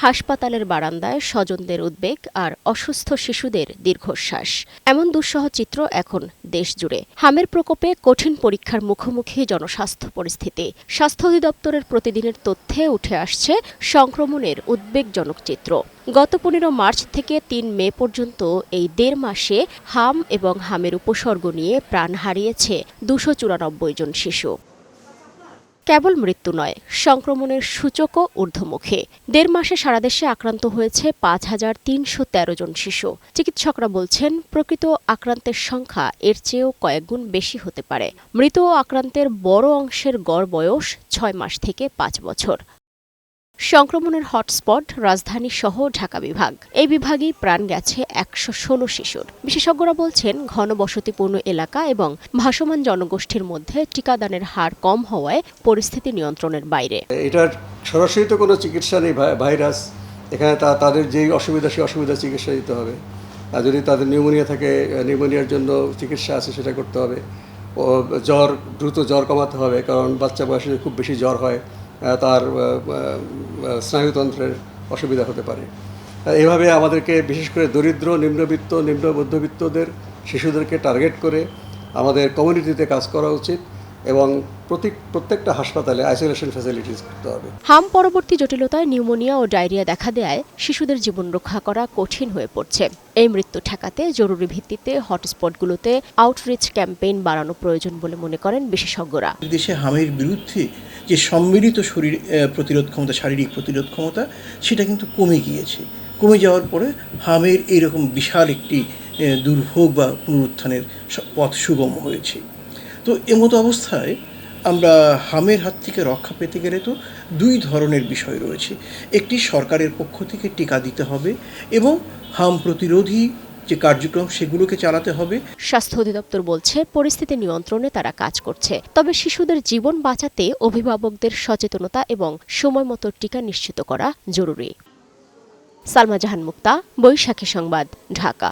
হাসপাতালের বারান্দায় স্বজনদের উদ্বেগ আর অসুস্থ শিশুদের দীর্ঘশ্বাস। এমন দুঃসহ চিত্র এখন দেশজুড়ে। হামের প্রকোপে কঠিন পরীক্ষার মুখোমুখি জনস্বাস্থ্য পরিস্থিতি। স্বাস্থ্য অধিদপ্তরের প্রতিদিনের তথ্যে উঠে আসছে সংক্রমণের উদ্বেগজনক চিত্র। গত 15 মার্চ থেকে 3 মে পর্যন্ত এই 1.5 মাসে হাম এবং হামের উপসর্গ নিয়ে প্রাণ হারিয়েছে 294 জন শিশু। কেবল মৃত্যু নয়, সংক্রমণের সূচকও ঊর্ধ্বমুখী। 1.5 মাসে সারা দেশে আক্রান্ত হয়েছে 5313 জন শিশু। চিকিৎসকরা বলছেন, প্রকৃত আক্রান্তের সংখ্যা এর চেয়েও কয়েক গুণ বেশি হতে পারে। মৃত ও আক্রান্তের বড় অংশের গড় বয়স 6 মাস থেকে 5 বছর। সংক্রমণের হটস্পট রাজধানী সহ ঢাকা বিভাগ। এই বিভাগেই প্রাণ গেছে 116 শিশুর। বিশেষজ্ঞরা বলছেন, ঘনবসতিপূর্ণ এলাকা এবং ভাসমান জনগোষ্ঠীর মধ্যে টিকাদানের হার কম হওয়ায় পরিস্থিতি নিয়ন্ত্রণের বাইরে। এটার সরাসরি তো কোনো চিকিৎসা নেই, ভাইরাস। এখানে তাদের যেই অসুবিধা সেই অসুবিধা চিকিৎসা দিতে হবে। আর যদি তাদের নিউমোনিয়া থাকে, নিউমোনিয়ার জন্য চিকিৎসা আছে, সেটা করতে হবে। ও দ্রুত জ্বর কমাতে হবে, কারণ বাচ্চা বয়সে খুব বেশি জ্বর হয় তার স্নায়ুতন্ত্রের অসুবিধা হতে পারে। এভাবে আমাদেরকে বিশেষ করে দরিদ্র, নিম্নবিত্ত, নিম্ন মধ্যবিত্তদের শিশুদেরকে টার্গেট করে আমাদের কমিউনিটিতে কাজ করা উচিত এবং প্রত্যেকটা হাসপাতালে আইসোলেশন ফ্যাসিলিটিস করতে হবে। হাম পরবর্তী জটিলতায় নিউমোনিয়া ও ডায়রিয়া দেখা দেয় শিশুদের জীবন রক্ষা করা কঠিন হয়ে পড়ছে। এই মৃত্যু ঠেকাতে জরুরি ভিত্তিতে হটস্পটগুলোতে আউটরিচ ক্যাম্পেইন বাড়ানো প্রয়োজন বলে মনে করেন বিশেষজ্ঞরা। দেশে হামের বিরুদ্ধে যে সম্মিলিত শারীরিক প্রতিরোধ ক্ষমতা সেটা কিন্তু কমে গিয়েছে। কমে যাওয়ার পরে হামের এইরকম বিশাল একটি দুর্ভোগ বা পুনরুত্থানের পথ সুগম হয়েছে। তো এমতো অবস্থায় আমরা হামের হাত থেকে রক্ষা পেতে গেলে তো 2 ধরনের বিষয় রয়েছে। একটি, সরকারের পক্ষ থেকে টিকা দিতে হবে এবং হাম প্রতিরোধী যে কার্যক্রম সেগুলোকে চালাতে হবে। স্বাস্থ্য অধিদপ্তর বলছে, পরিস্থিতি নিয়ন্ত্রণে তারা কাজ করছে। তবে শিশুদের জীবন বাঁচাতে অভিভাবকদের সচেতনতা এবং সময়মতো টিকা নিশ্চিত করা জরুরি। সালমা জাহান মুক্তা, বৈশাখী সংবাদ, ঢাকা।